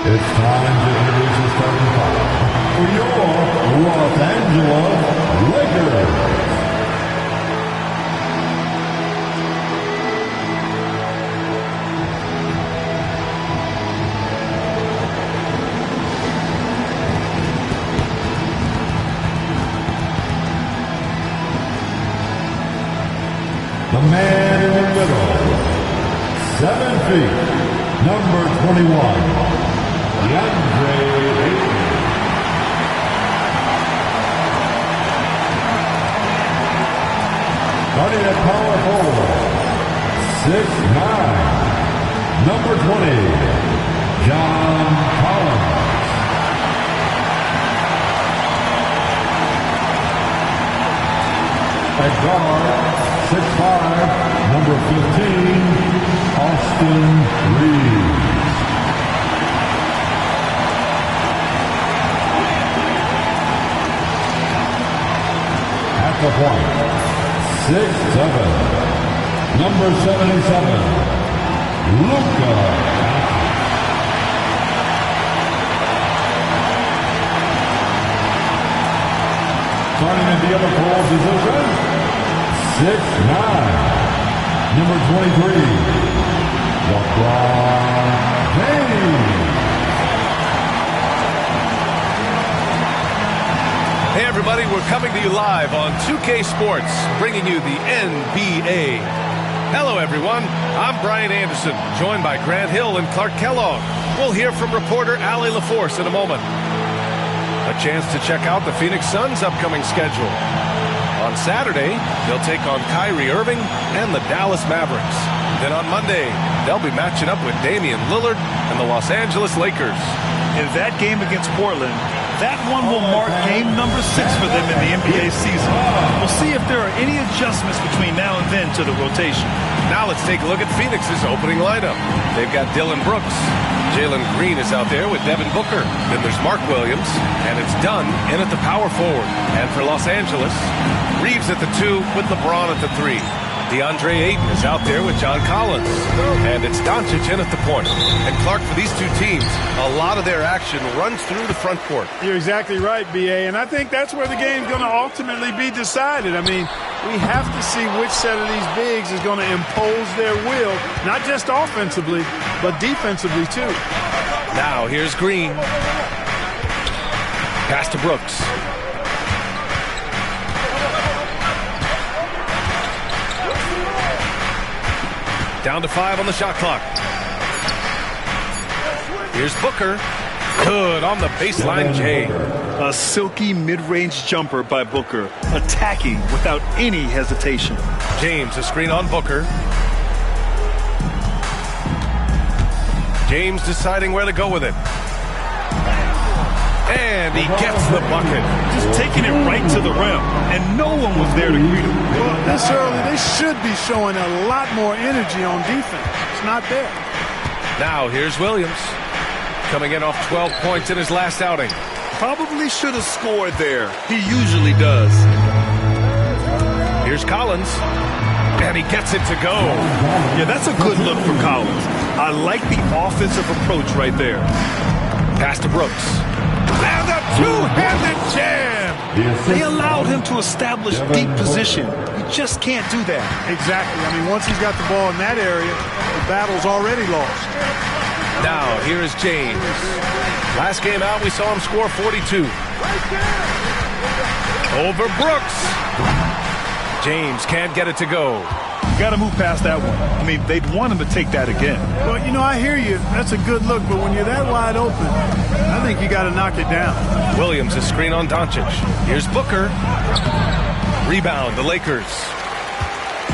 It's time to introduce the starting five for your Los Angeles Lakers. The man in the middle, 7 feet, number 21, DeAndre Ayton. Starting at power forward, 6'9", number 20, John Collins. At guard, 6'5", number 15, Austin Reeves. At the point, 6'7", number 77, Luka. Starting at the other forward position, 6'9", number 23, LeBron James. Hey everybody, we're coming to you live on 2K Sports, bringing you the NBA. Hello everyone, I'm Brian Anderson, joined by Grant Hill and Clark Kellogg. We'll hear from reporter Allie LaForce in a moment. A chance to check out the Phoenix Suns' upcoming schedule. On Saturday, they'll take on Kyrie Irving and the Dallas Mavericks. Then on Monday, they'll be matching up with Damian Lillard and the Los Angeles Lakers. In that game against Portland, that one will mark game number 6 for them in the NBA season. We'll see if there are any adjustments between now and then to the rotation. Now let's take a look at Phoenix's opening lineup. They've got Dillon Brooks. Jalen Green is out there with Devin Booker. Then there's Mark Williams, and it's Dunn in at the power forward. And for Los Angeles, Reeves at the 2 with LeBron at the 3. DeAndre Ayton is out there with John Collins. And it's Doncic in at the point. And Clark, for these two teams, a lot of their action runs through the front court. You're exactly right, B.A., and I think that's where the game's going to ultimately be decided. I mean, we have to see which set of these bigs is going to impose their will, not just offensively, but defensively too. Now here's Green. Pass to Brooks. Down to 5 on the shot clock. Here's Booker. Good on the baseline, Jay. A silky mid-range jumper by Booker, attacking without any hesitation. James, a screen on Booker. James deciding where to go with it. And he gets the bucket. Just taking it right to the rim, and no one was there to greet him. Well, this early, they should be showing a lot more energy on defense. It's not there. Now here's Williams, coming in off 12 points in his last outing. Probably should have scored there. He usually does. Here's Collins, and he gets it to go. Yeah, that's a good look for Collins. I like the offensive approach right there. Pass to Brooks. And a two-handed jam! They allowed him to establish deep position. You just can't do that. Exactly. I mean, once he's got the ball in that area, the battle's already lost. Now, here is James. Last game out, we saw him score 42. Over Brooks. James can't get it to go. Got to move past that one. I mean, they'd want him to take that again. Well, you know, I hear you. That's a good look, but when you're that wide open, I think you got to knock it down. Williams, a screen on Doncic. Here's Booker. Rebound, the Lakers.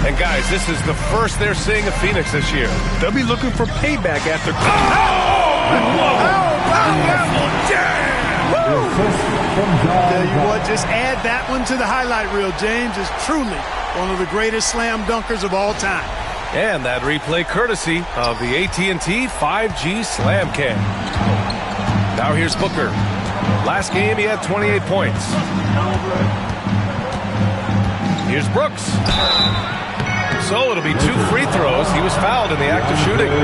And guys, this is the first they're seeing of Phoenix this year. They'll be looking for payback after. Oh! Tell you what, just add that one to the highlight reel. James is truly one of the greatest slam dunkers of all time. And that replay courtesy of the AT&T 5G Slam Cam. Now here's Booker. Last game he had 28 points. Here's Brooks. So it'll be 2 free throws. He was fouled in the act of shooting.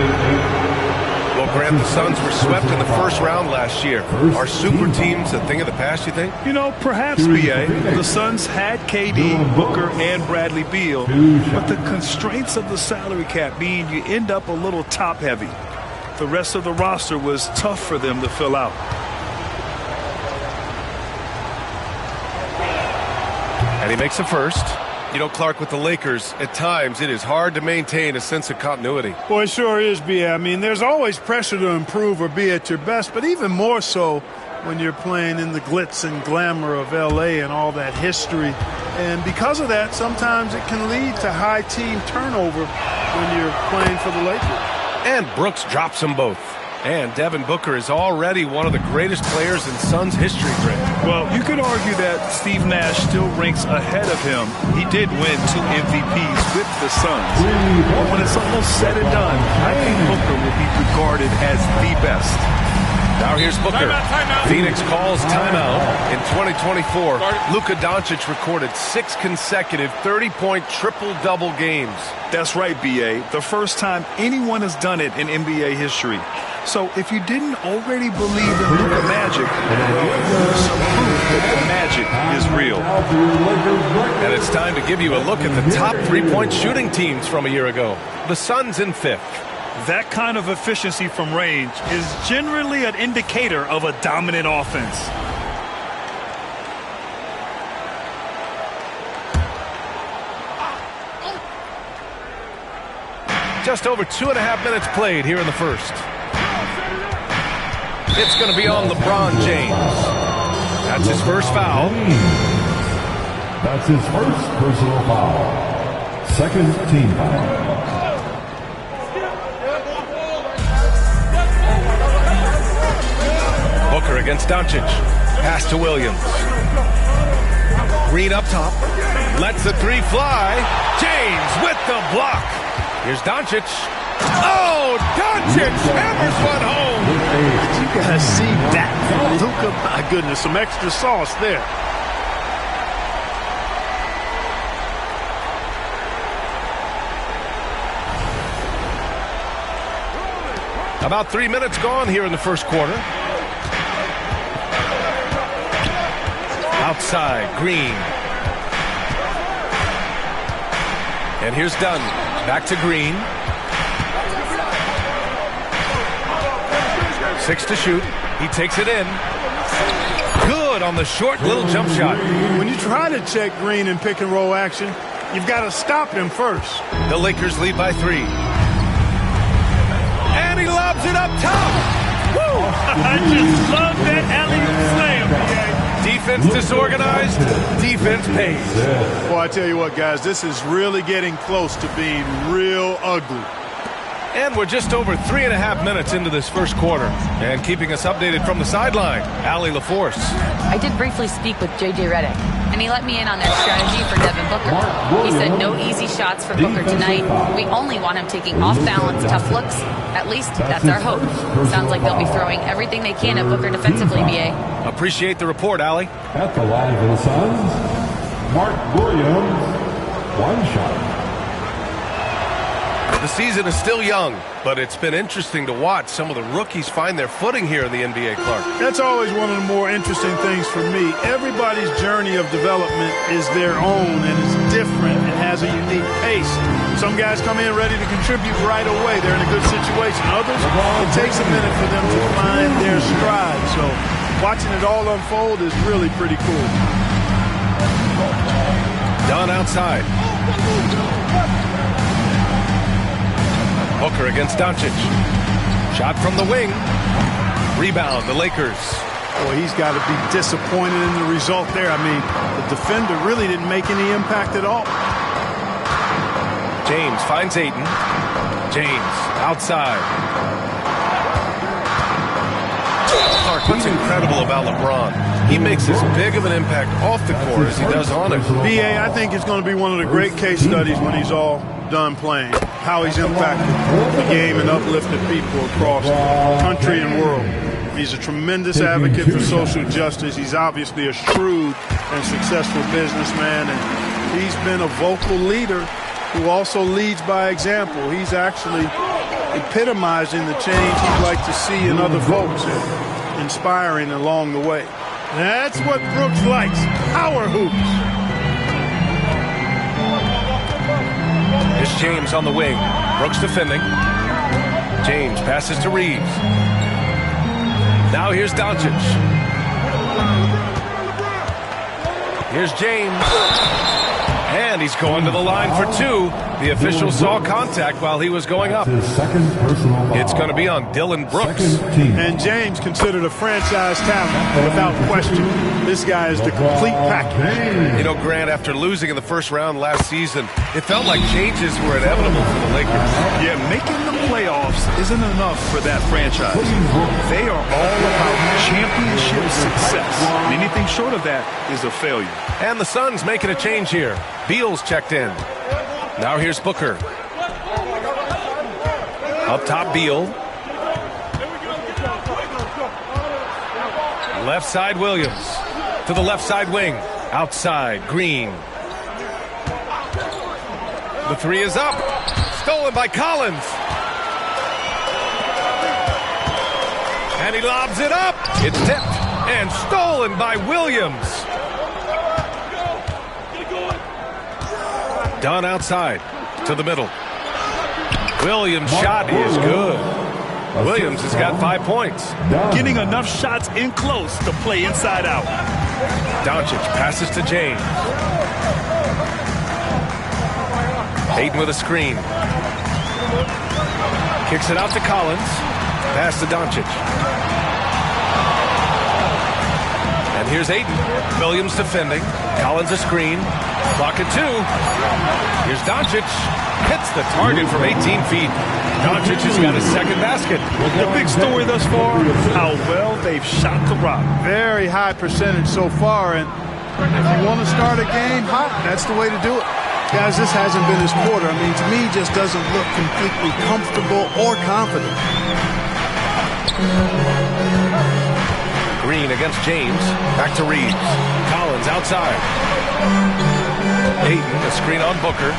Well, Grant, the Suns were swept in the first round last year. Are super teams a thing of the past, you think? You know, perhaps, B.A. The Suns had KD, Booker, and Bradley Beal, but the constraints of the salary cap mean you end up a little top-heavy. The rest of the roster was tough for them to fill out. And he makes a first. You know, Clark, with the Lakers, at times it is hard to maintain a sense of continuity. Boy, it sure is, B.A. I mean, there's always pressure to improve or be at your best, but even more so when you're playing in the glitz and glamour of L.A. and all that history. And because of that, sometimes it can lead to high team turnover when you're playing for the Lakers. And Brooks drops them both. And Devin Booker is already one of the greatest players in Suns history, Grant. Well, you could argue that Steve Nash still ranks ahead of him. He did win 2 MVPs with the Suns. But when it's almost said and done, I think Booker will be regarded as the best. Now here's Booker. Timeout. Phoenix calls timeout. In 2024, Luka Doncic recorded 6 consecutive 30-point triple-double games. That's right, B.A. The first time anyone has done it in NBA history. So if you didn't already believe in Luka magic, well, some proof that the magic is real. And it's time to give you a look at the top 3-point shooting teams from a year ago. The Suns in 5th. That kind of efficiency from range is generally an indicator of a dominant offense. Just over 2.5 minutes played here in the first. It's going to be on LeBron James. That's his first foul. That's his first personal foul. Second team foul. Booker against Doncic. Pass to Williams. Green up top. Lets the 3 fly. James with the block. Here's Doncic. Oh, Doncic hammers one home. Did you guys see that? Luka, my goodness, some extra sauce there. About 3 minutes gone here in the first quarter. Outside, Green. And here's Dunn. Back to Green. 6 to shoot. He takes it in. Good on the short little jump shot. When you try to check Green in pick and roll action, you've got to stop him first. The Lakers lead by 3. And he lobs it up top. Woo! I just love that alley-oop slam. Defense disorganized, defense pays. Well, I tell you what, guys, this is really getting close to being real ugly. And we're just over 3.5 minutes into this first quarter. And keeping us updated from the sideline, Allie LaForce. I did briefly speak with J.J. Redick, and he let me in on their strategy for Devin Booker. He said no easy shots for Booker tonight. We only want him taking off-balance tough looks. At least that's our hope. Sounds like they'll be throwing everything they can at Booker defensively, B.A. Appreciate the report, Allie. At the line for the Suns, Mark Williams, 1 shot. The season is still young, but it's been interesting to watch some of the rookies find their footing here in the NBA, Clark. That's always one of the more interesting things for me. Everybody's journey of development is their own, and it's different and has a unique pace. Some guys come in ready to contribute right away. They're in a good situation. Others, it takes a minute for them to find their stride. So watching it all unfold is really pretty cool. Dunn outside. Booker against Doncic. Shot from the wing. Rebound, the Lakers. Boy, he's got to be disappointed in the result there. I mean, the defender really didn't make any impact at all. James finds Ayton. James outside. Clark, what's incredible about LeBron? He makes as big of an impact off the court as he does on it. B.A., I think it's going to be one of the great case studies when he's all done playing. How he's impacted the game and uplifted people across the country and world. He's a tremendous advocate for social justice. He's obviously a shrewd and successful businessman, and he's been a vocal leader who also leads by example. He's actually epitomizing the change he'd like to see in other folks and inspiring along the way. That's what Brooks likes, power hoops. Here's James on the wing. Brooks defending. James passes to Reeves. Now here's Doncic. Here's James. And he's going to the line for two. The official saw contact while he was going up. It's going to be on Dillon Brooks. And James considered a franchise talent without question. This guy is the complete package. You know, Grant, after losing in the first round last season, it felt like changes were inevitable for the Lakers. Yeah, making the playoffs isn't enough for that franchise. They are all about championship success. Anything short of that is a failure. And the Suns making a change here. Beal's checked in. Now here's Booker. Up top, Beal. Left side, Williams. To the left side wing. Outside, Green. The three is up. Stolen by Collins. And he lobs it up. It's tipped and stolen by Williams. Dunn outside to the middle. Williams' shot is good. Williams has got 5 points. Getting enough shots in close to play inside out. Doncic passes to James. Ayton with a screen. Kicks it out to Collins. Pass to Doncic. And here's Ayton. Williams defending. Collins a screen. Clock at 2. Here's Doncic. Hits the target from 18 feet. Doncic has got his second basket. The big story thus far, how well they've shot the rock. Very high percentage so far, and if you want to start a game hot, that's the way to do it. Guys, this hasn't been his quarter. I mean, to me, just doesn't look completely comfortable or confident. Green against James. Back to Reeves. Collins outside. Ayton, a screen on Booker.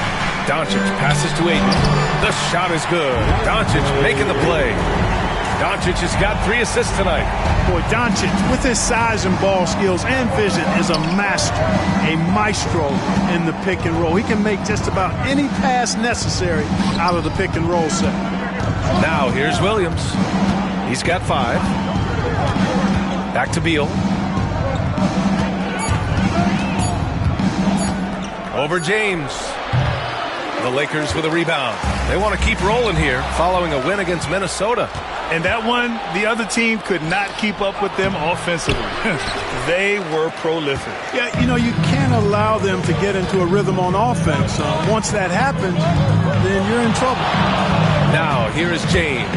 Doncic passes to Ayton. The shot is good. Doncic making the play. Doncic has got 3 assists tonight. Boy, Doncic, with his size and ball skills and vision, is a master, a maestro in the pick and roll. He can make just about any pass necessary out of the pick and roll set. Now here's Williams. He's got 5. Back to Beal. Over James. The Lakers with a rebound. They want to keep rolling here following a win against Minnesota. And that one, the other team could not keep up with them offensively. They were prolific. Yeah, you know, you can't allow them to get into a rhythm on offense. Once that happens, then you're in trouble. Now, here is James.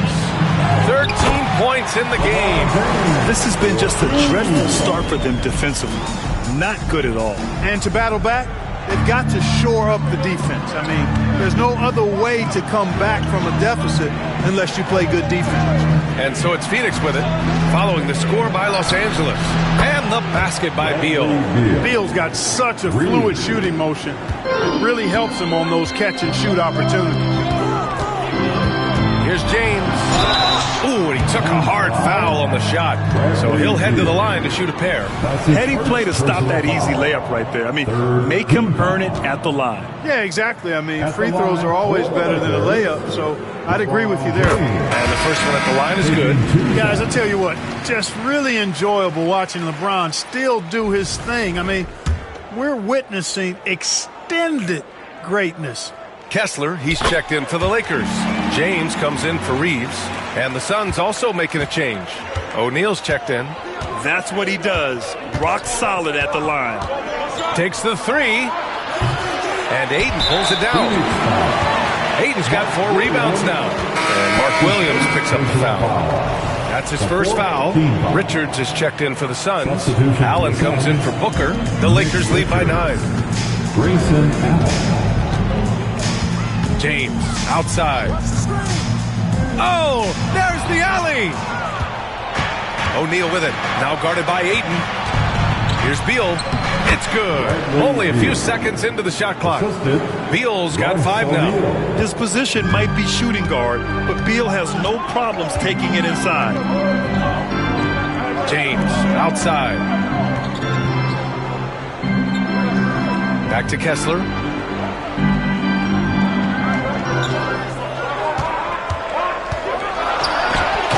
13 points in the game. This has been just a dreadful start for them defensively. Not good at all. And to battle back, they've got to shore up the defense. I mean, there's no other way to come back from a deficit unless you play good defense. And so it's Phoenix with it, following the score by Los Angeles. And the basket by Beal. Beal's got such a fluid shooting motion. It really helps him on those catch-and-shoot opportunities. Here's James. Ooh, and he took a hard foul on the shot. So he'll head to the line to shoot a pair. Heady play to stop that easy layup right there. I mean, make him earn it at the line. Yeah, exactly. I mean, free throws are always better than a layup, so I'd agree with you there. And the first one at the line is good. Guys, I'll tell you what, just really enjoyable watching LeBron still do his thing. I mean, we're witnessing extended greatness. Kessler, he's checked in for the Lakers. James comes in for Reeves. And the Suns also making a change. O'Neal's checked in. That's what he does. Rock solid at the line. Takes the 3. And Ayton pulls it down. Ayton's got 4 rebounds now. And Mark Williams picks up the foul. That's his first foul. Richards is checked in for the Suns. Allen comes in for Booker. The Lakers lead by 9. Grayson Allen. James outside. Oh, there's the alley. O'Neal with it. Now guarded by Ayton. Here's Beal. It's good. Only a few seconds into the shot clock. Beal's got 5 now. His position might be shooting guard, but Beal has no problems taking it inside. James outside. Back to Kessler.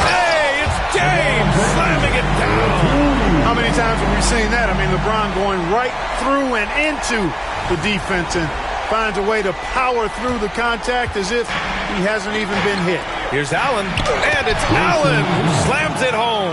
Hey, it's James slamming it down. How many times have we seen that? I mean, LeBron going right through and into the defense and finds a way to power through the contact as if he hasn't even been hit. Here's Allen, and it's Allen who slams it home.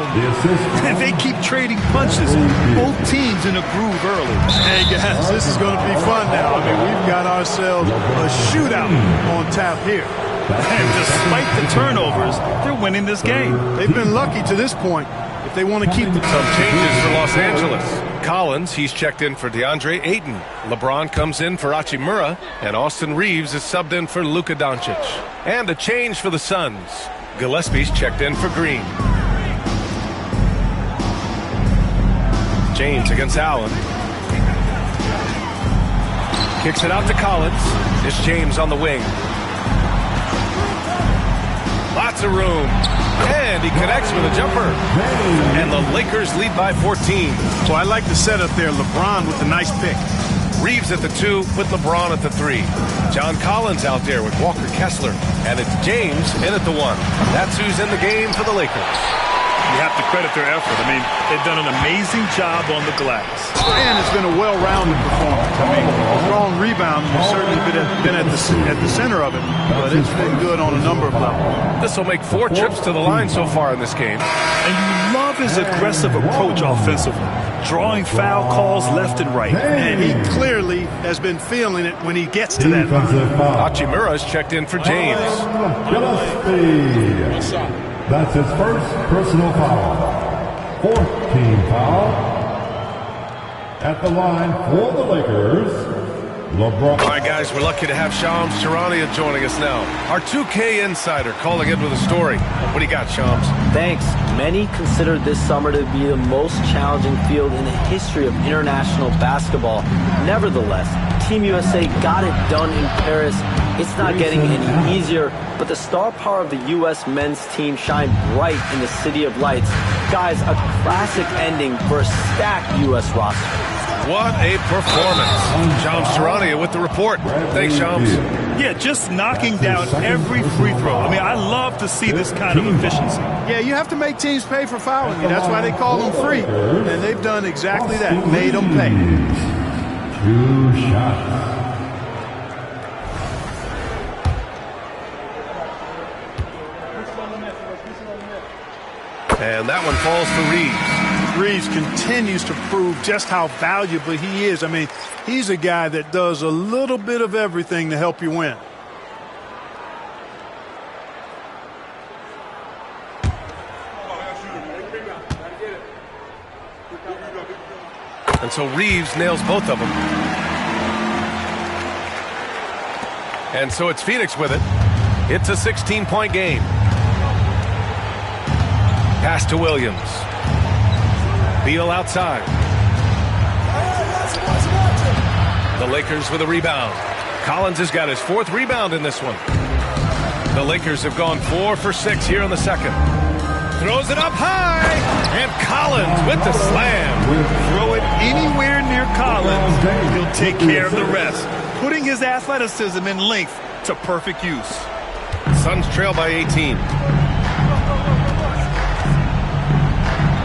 And they keep trading punches. Both teams in a groove early. Hey, guys, this is going to be fun now. I mean, we've got ourselves a shootout on tap here. And despite the turnovers, they're winning this game. They've been lucky to this point if they want to keep the Some changes for Los Angeles. Collins, he's checked in for DeAndre Ayton. LeBron comes in for Hachimura, and Austin Reeves is subbed in for Luka Doncic. And a change for the Suns. Gillespie's checked in for Green. James against Allen. Kicks it out to Collins. It's James on the wing. Lots of room. And he connects with a jumper. And the Lakers lead by 14. So I like the setup there. LeBron with the nice pick. Reeves at the 2 with LeBron at the 3. John Collins out there with Walker Kessler. And it's James in at the 1. That's who's in the game for the Lakers. You have to credit their effort. I mean, they've done an amazing job on the glass. And it's been a well-rounded performance. I mean, strong rebound has certainly been at the center of it, but it's been good on a number of levels. This will make 4 trips to the line so far in this game. And you love his aggressive approach offensively, drawing foul calls left and right. And he clearly has been feeling it when he gets to that line. Hachimura's checked in for James. That's his first personal foul. 4th team foul. At the line for the Lakers, LeBron. All right, guys, we're lucky to have Shams Charania joining us now. Our 2K insider calling in with a story. What do you got, Shams? Thanks. Many consider this summer to be the most challenging field in the history of international basketball. Nevertheless, Team USA got it done in Paris. It's not getting any easier, but the star power of the U.S. men's team shined bright in the City of Lights. Guys, a classic ending for a stacked U.S. roster. What a performance. Shams Charania with the report. Thanks, Shams. Yeah, just knocking down every free throw. I mean, I love to see this kind of efficiency. Yeah, you have to make teams pay for fouling you. That's why they call them free. And they've done exactly that, made them pay. 2 shots. And that one falls for Reeves. Reeves continues to prove just how valuable he is. I mean, he's a guy that does a little bit of everything to help you win. And so Reeves nails both of them. And so it's Phoenix with it. It's a 16-point game. Pass to Williams. Beal outside. The Lakers with a rebound. Collins has got his 4th rebound in this one. The Lakers have gone 4 for 6 here in the second. Throws it up high. And Collins with the slam. Throw it anywhere near Collins. He'll take care of the rest, putting his athleticism and length to perfect use. Suns trail by 18.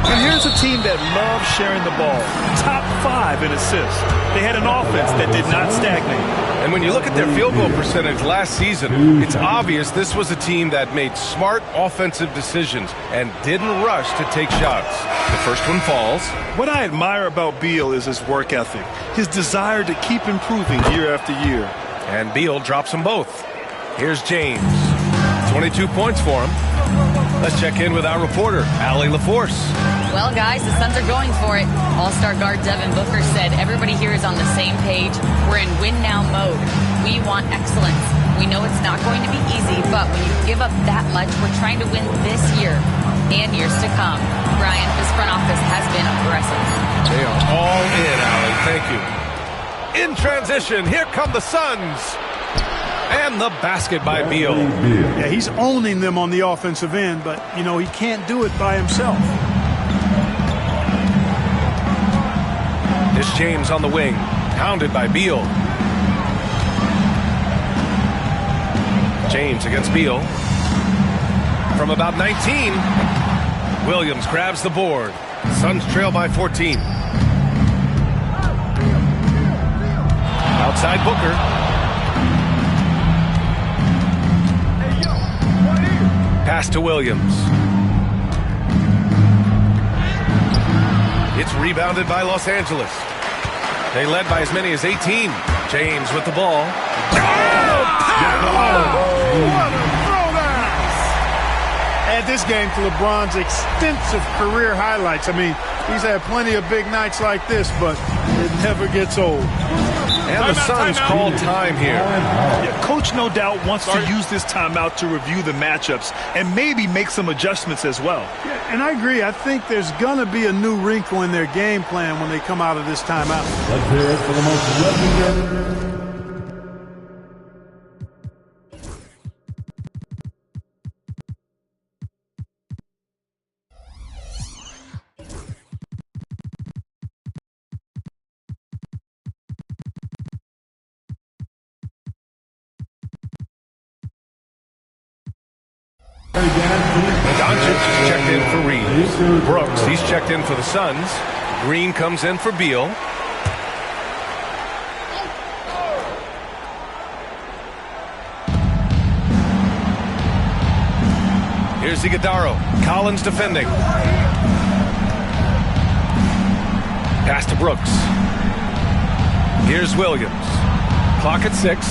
And here's a team that loves sharing the ball. Top 5 in assists. They had an offense that did not stagnate. And when you look at their field goal percentage last season, it's obvious this was a team that made smart offensive decisions and didn't rush to take shots. The first one falls. What I admire about Beal is his work ethic, his desire to keep improving year after year. And Beal drops them both. Here's James. 22 points for him. Let's check in with our reporter, Allie LaForce. Well, guys, the Suns are going for it. All-star guard Devin Booker said everybody here is on the same page. We're in win-now mode. We want excellence. We know it's not going to be easy, but when you give up that much, we're trying to win this year and years to come. Brian, this front office has been aggressive. They are all in, Allie. thank you. In transition, here come the Suns. And the basket by Beal. Yeah, he's owning them on the offensive end, but, you know, he can't do it by himself. Here's James on the wing, pounded by Beal. James against Beal. From about 19, Williams grabs the board. Suns trail by 14. Outside Booker. Pass to Williams. It's rebounded by Los Angeles. They led by as many as 18. James with the ball. What a throwdown! Add this game to LeBron's extensive career highlights. I mean, he's had plenty of big nights like this, but it never gets old. And the Suns call time here. Yeah, Coach no doubt wants to use this timeout to review the matchups and maybe make some adjustments as well. Yeah, and I agree. I think there's going to be a new wrinkle in their game plan when they come out of this timeout. Let's hear it for the most legendary. Doncic checked in for Reeves. Brooks, he's checked in for the Suns. Green comes in for Beal. Here's Iguodala. Collins defending. Pass to Brooks. Here's Williams. Clock at 6.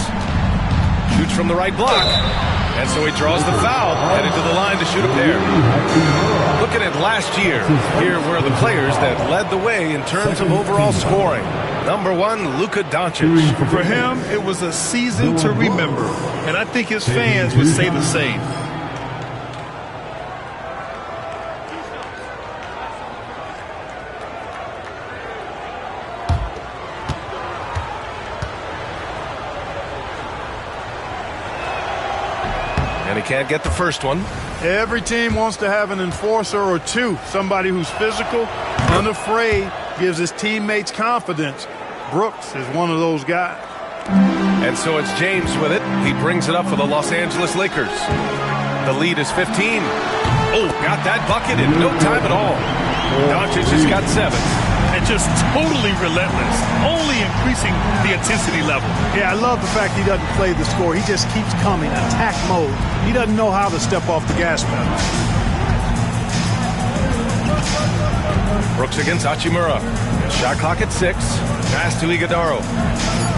Shoots from the right block. And so he draws the foul, headed to the line to shoot a pair. Looking at last year, here were the players that led the way in terms of overall scoring. Number 1, Luka Doncic. For him, it was a season to remember, and I think his fans would say the same. And he can't get the first one. Every team wants to have an enforcer or two, somebody who's physical, unafraid, gives his teammates confidence. Brooks is one of those guys. And so it's James with it. He brings it up for the Los Angeles Lakers. The lead is 15. Oh, got that bucket in no time at all. Doncic has got 7. And just totally relentless, only increasing the intensity level. Yeah, I love the fact he doesn't play the score. He just keeps coming, attack mode. He doesn't know how to step off the gas pedal. Brooks against Hachimura. Shot clock at 6. Pass to Iguodala.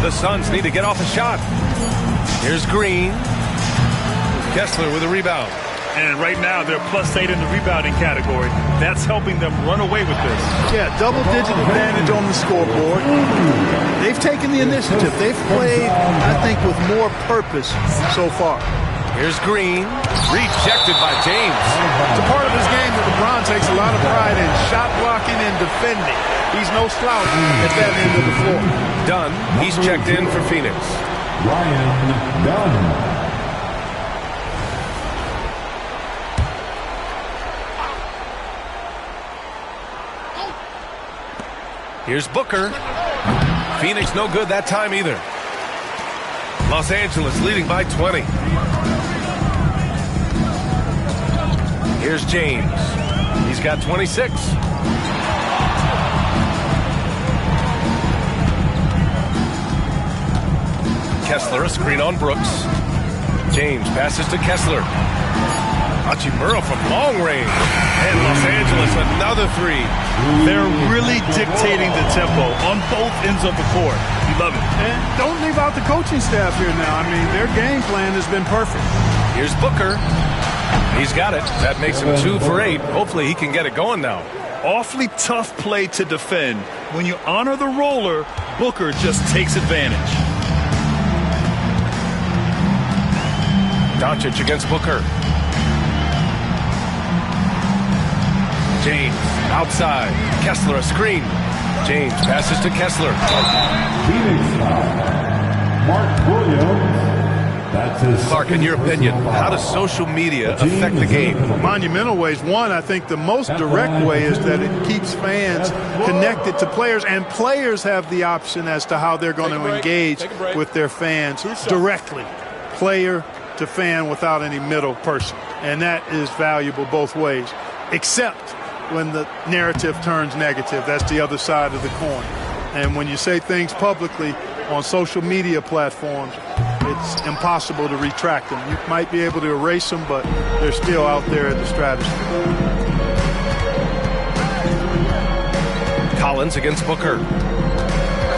The Suns need to get off a shot. Here's Green. Kessler with a rebound. And right now, they're +8 in the rebounding category. That's helping them run away with this. Yeah, double-digit advantage on the scoreboard. They've taken the initiative. They've played, I think, with more purpose so far. Here's Green. Rejected by James. It's a part of his game that LeBron takes a lot of pride in. Shot blocking and defending. He's no slouch at that end of the floor. Dunn. He's checked in for Phoenix. Ryan Dunn. Here's Booker. Phoenix no good that time either. Los Angeles leading by 20. Here's James. He's got 26. Kessler, a screen on Brooks. James passes to Kessler. Hachimura from long range. And Los Angeles, another 3. They're really dictating the tempo on both ends of the court. You love it. And don't leave out the coaching staff here now. I mean, their game plan has been perfect. Here's Booker. He's got it. That makes him 2 for 8. Hopefully he can get it going now. Awfully tough play to defend. When you honor the roller, Booker just takes advantage. Doncic against Booker. James outside. Kessler a screen. James passes to Kessler. Phoenix foul. Mark Williams. That's his Clark, in your opinion, how does social media affect the game? Monumental ways. One, I think the most direct way is that it keeps fans connected to players, and players have the option as to how they're going to engage with their fans directly, player to fan, without any middle person. And that is valuable both ways, except when the narrative turns negative. That's the other side of the coin. And when you say things publicly on social media platforms, it's impossible to retract them. You might be able to erase them, but they're still out there in the stratosphere. Collins against Booker.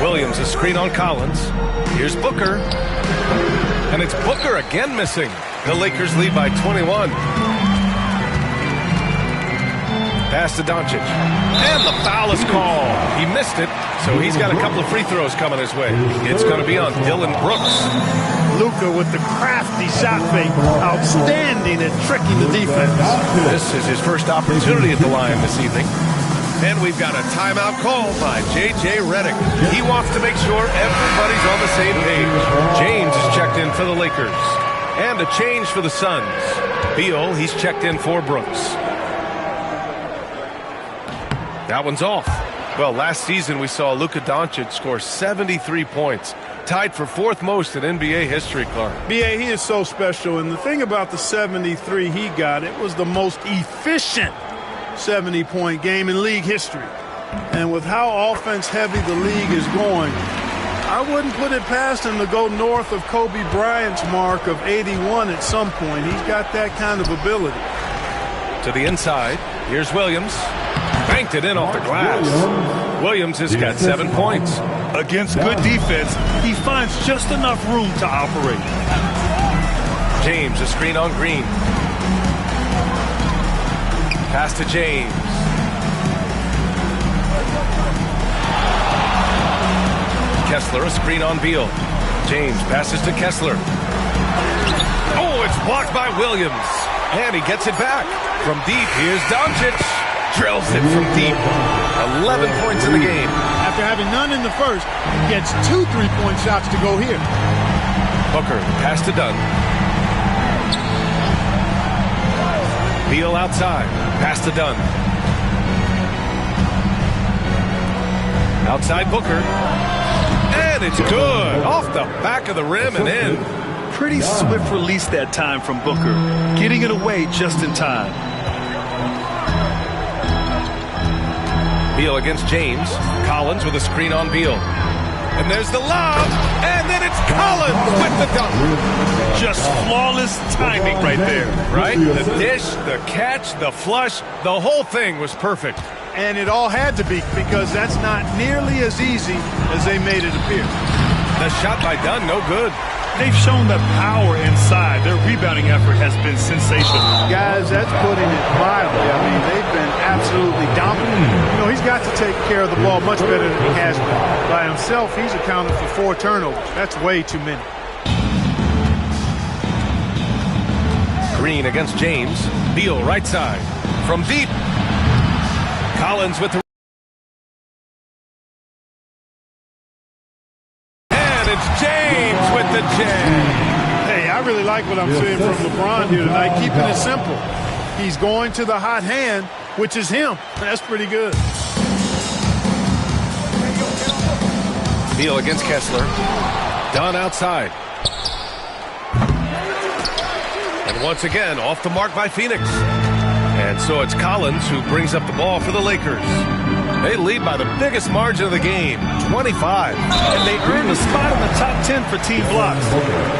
Williams, a screen on Collins. Here's Booker. And it's Booker again missing. The Lakers lead by 21. Pass to Doncic. And the foul is called. He missed it, so he's got a couple of free throws coming his way. It's going to be on Dillon Brooks. Luka with the crafty shot fake. Outstanding at tricking the defense. This is his first opportunity at the line this evening. And we've got a timeout call by J.J. Redick. He wants to make sure everybody's on the same page. James is checked in for the Lakers. And a change for the Suns. Beal, he's checked in for Brooks. That one's off. Well, last season we saw Luka Doncic score 73 points. Tied for fourth most in NBA history, Clark. B.A., he is so special. And the thing about the 73 he got, it was the most efficient 70-point game in league history. And with how offense-heavy the league is going, I wouldn't put it past him to go north of Kobe Bryant's mark of 81 at some point. He's got that kind of ability. To the inside. Here's Williams. Banked it in off the glass. Williams has got 7 points. Against good defense, he finds just enough room to operate. James, a screen on Green. Pass to James. Kessler, a screen on Beal. James passes to Kessler. Oh, it's blocked by Williams. And he gets it back. From deep, here's Doncic. Drills it from deep. 11 points in the game. After having none in the first, gets 2 3-point shots to go here. Booker, pass to Dunn. Beal outside. Pass to Dunn. Outside Booker. And it's good. Off the back of the rim and in. Pretty swift release that time from Booker. Getting it away just in time. Beal against James. Collins with a screen on Beal. And there's the lob. And then it's Collins with the dunk. Just flawless timing right there. Right? The dish, the catch, the flush. The whole thing was perfect. And it all had to be, because that's not nearly as easy as they made it appear. The shot by Dunn, no good. They've shown the power inside. Their rebounding effort has been sensational. Guys, that's putting it mildly. I mean, they've been absolutely dominant. You know, he's got to take care of the ball much better than he has been. By himself, he's accounted for 4 turnovers. That's way too many. Green against James. Beal right side. From deep. Collins with the... And it's James with the jam. Hey, I really like what I'm seeing from LeBron here tonight. Keeping it simple. He's going to the hot hand, which is him. That's pretty good. Beal against Kessler. Dunn outside. And once again, off the mark by Phoenix. And so it's Collins who brings up the ball for the Lakers. They lead by the biggest margin of the game, 25. And they earn a spot in the top 10 for team blocks.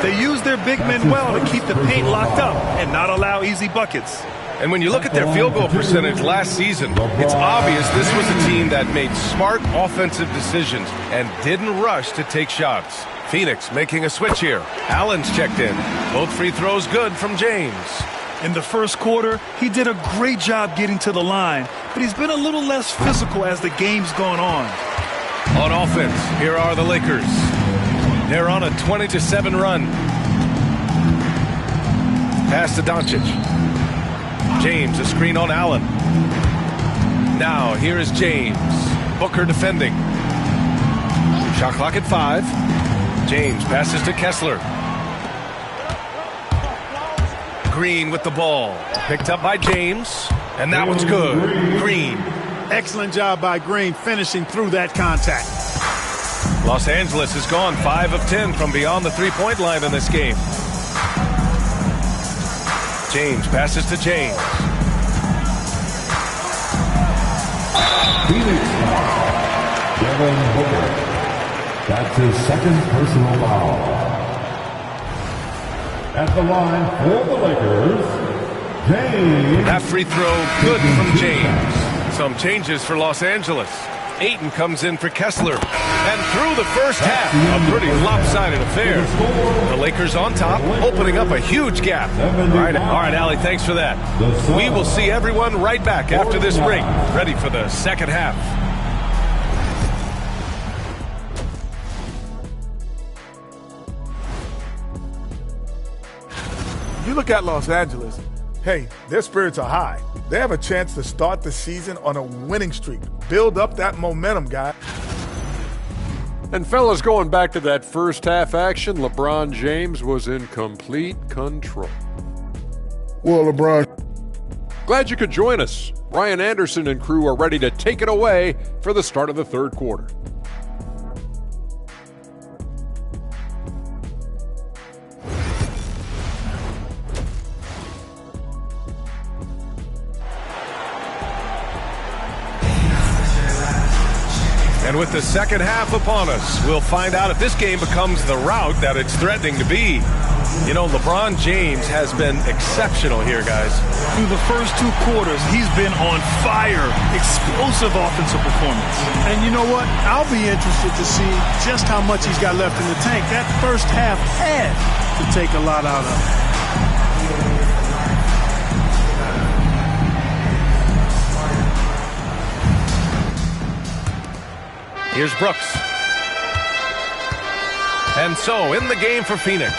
They use their big men well to keep the paint locked up and not allow easy buckets. And when you look at their field goal percentage last season, it's obvious this was a team that made smart offensive decisions and didn't rush to take shots. Phoenix making a switch here. Allen's checked in. Both free throws good from James. In the first quarter, he did a great job getting to the line, but he's been a little less physical as the game's gone on. On offense, here are the Lakers. They're on a 20-7 run. Pass to Doncic. James, a screen on Allen. Now, here is James. Booker defending. Shot clock at 5. James passes to Kessler. Green with the ball. Picked up by James. And that one's good. Green. Excellent job by Green finishing through that contact. Los Angeles has gone 5 of 10 from beyond the three-point line in this game. James passes to James. Phoenix foul. Devin Booker. That's his second personal foul. At the line for the Lakers, James. That free throw good from James. Some changes for Los Angeles. Ayton comes in for Kessler. And through the first half, a pretty lopsided affair. The Lakers on top, opening up a huge gap. All right, Allie, thanks for that. We will see everyone right back after this break, ready for the second half. You look at Los Angeles, hey, their spirits are high. They have a chance to start the season on a winning streak. Build up that momentum, guy. And fellas, going back to that first half action, LeBron James was in complete control. Well, LeBron. Glad you could join us. Ryan Anderson and crew are ready to take it away for the start of the third quarter. And with the second half upon us, we'll find out if this game becomes the rout that it's threatening to be. You know, LeBron James has been exceptional here, guys. Through the first 2 quarters, he's been on fire. Explosive offensive performance. And you know what? I'll be interested to see just how much he's got left in the tank. That first half had to take a lot out of him. Here's Brooks. And so, in the game for Phoenix,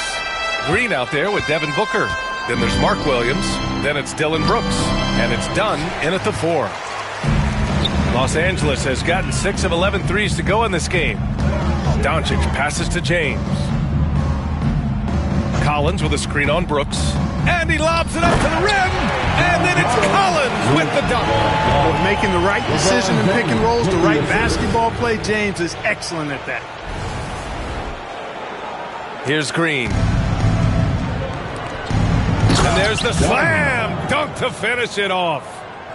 Green out there with Devin Booker. Then there's Mark Williams. Then it's Dillon Brooks. And it's done in at the 4. Los Angeles has gotten 6 of 11 threes to go in this game. Doncic passes to James. Collins with a screen on Brooks. And he lobs it up to the rim. And then it's Collins with the dunk. Well, making the right decision in pick and rolls, the right basketball play, James is excellent at that. Here's Green. And there's the slam dunk to finish it off.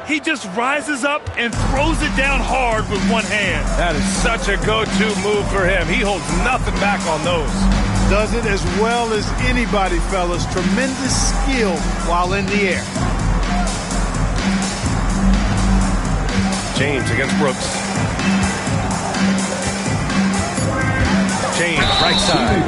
He just rises up and throws it down hard with one hand. That is such a go-to move for him. He holds nothing back on those. Does it as well as anybody, fellas. Tremendous skill while in the air. James against Brooks. James, right side.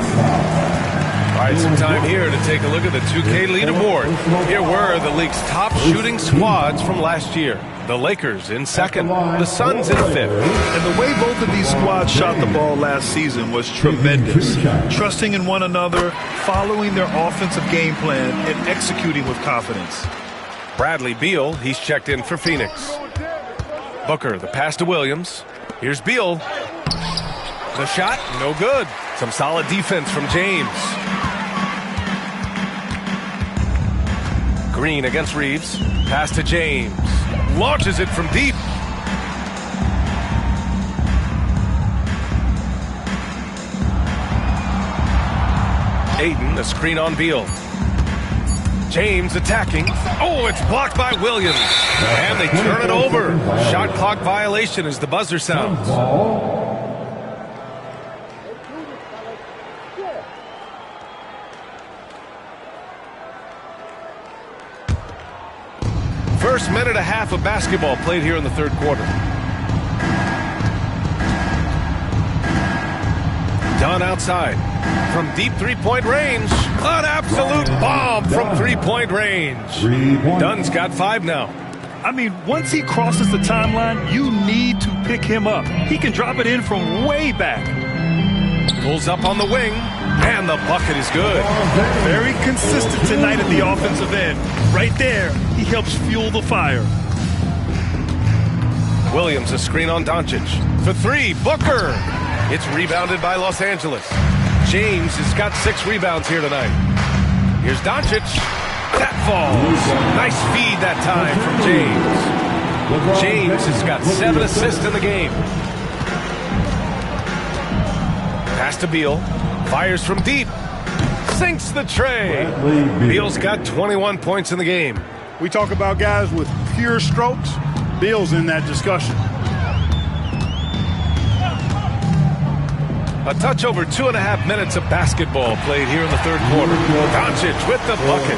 All right, some time here to take a look at the 2K leaderboard. Here were the league's top shooting squads from last year. The Lakers in second, the Suns in fifth. And the way both of these squads shot the ball last season was tremendous. Trusting in one another, following their offensive game plan, and executing with confidence. Bradley Beal, he's checked in for Phoenix. Booker, the pass to Williams. Here's Beal. The shot, no good. Some solid defense from James. Green against Reeves. Pass to James. Launches it from deep. Ayton, a screen on Beal. James attacking. Oh, it's blocked by Williams. And they turn it over. Shot clock violation as the buzzer sounds. First minute and a half of basketball played here in the third quarter. Dunn outside. From deep three-point range. An absolute bomb from three-point range. Dunn's got 5 now. I mean, once he crosses the timeline, you need to pick him up. He can drop it in from way back. Pulls up on the wing. And the bucket is good. Very consistent tonight at the offensive end. Right there, he helps fuel the fire. Williams, a screen on Doncic. For three, Booker. It's rebounded by Los Angeles. James has got 6 rebounds here tonight. Here's Doncic. That falls. Nice feed that time from James. James has got 7 assists in the game. Pass to Beal. Fires from deep. Sinks the tray. Beal's got 21 points in the game. We talk about guys with pure strokes. Beal's in that discussion. A touch over 2.5 minutes of basketball played here in the third quarter. Doncic with the bucket.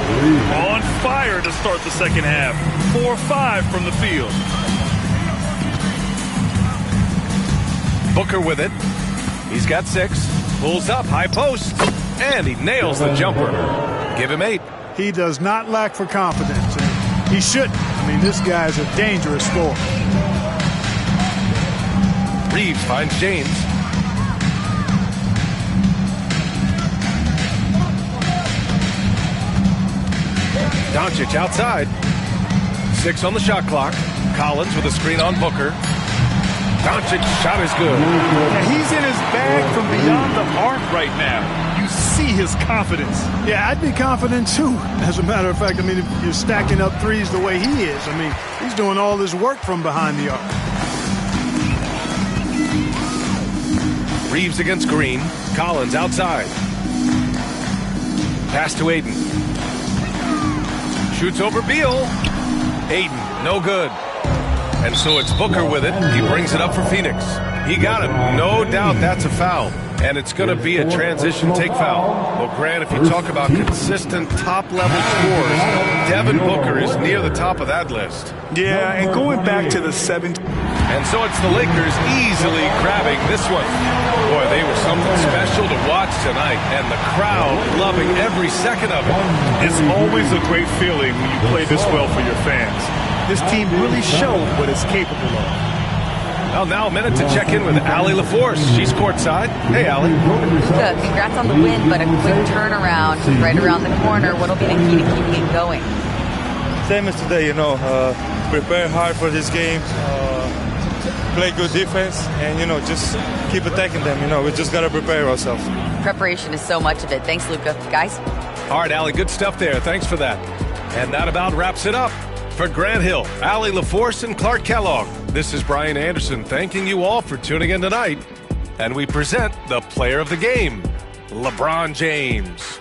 On fire to start the second half. 4-5 from the field. Booker with it. He's got 6. Pulls up, high post. And he nails the jumper. Give him 8. He does not lack for confidence. And he shouldn't. I mean, this guy's a dangerous scorer. Reeves finds James. Doncic outside. 6 on the shot clock. Collins with a screen on Booker. Doncic shot is good. Yeah, he's in his bag from beyond the arc right now. You see his confidence. Yeah, I'd be confident too. As a matter of fact, I mean, if you're stacking up threes the way he is, I mean, he's doing all this work from behind the arc. Reeves against Green. Collins outside. Pass to Aiden. Shoots over Beal. Aiden, no good. And so it's Booker with it. He brings it up for Phoenix. He got it. No doubt that's a foul. And it's going to be a transition take foul. Well, Grant, if you talk about consistent top-level scores, Devin Booker is near the top of that list. Yeah, and going back to the 7th. And so it's the Lakers easily grabbing this one. Boy, they were something special to watch tonight, and the crowd loving every second of it. It's always a great feeling when you play this well for your fans. This team really showed what it's capable of. Well, now a minute to check in with Allie LaForce. She's courtside. Hey, Allie. Good. Congrats on the win, but a quick turnaround right around the corner. What'll be the key to keeping it going? Same as today, prepare hard for this game, play good defense, and, just keep attacking them. We just got to prepare ourselves. Preparation is so much of it. Thanks, Luka. Guys? All right, Allie, good stuff there. Thanks for that. And that about wraps it up. For Grant Hill, Allie LaForce, and Clark Kellogg, this is Brian Anderson thanking you all for tuning in tonight. And we present the player of the game, LeBron James.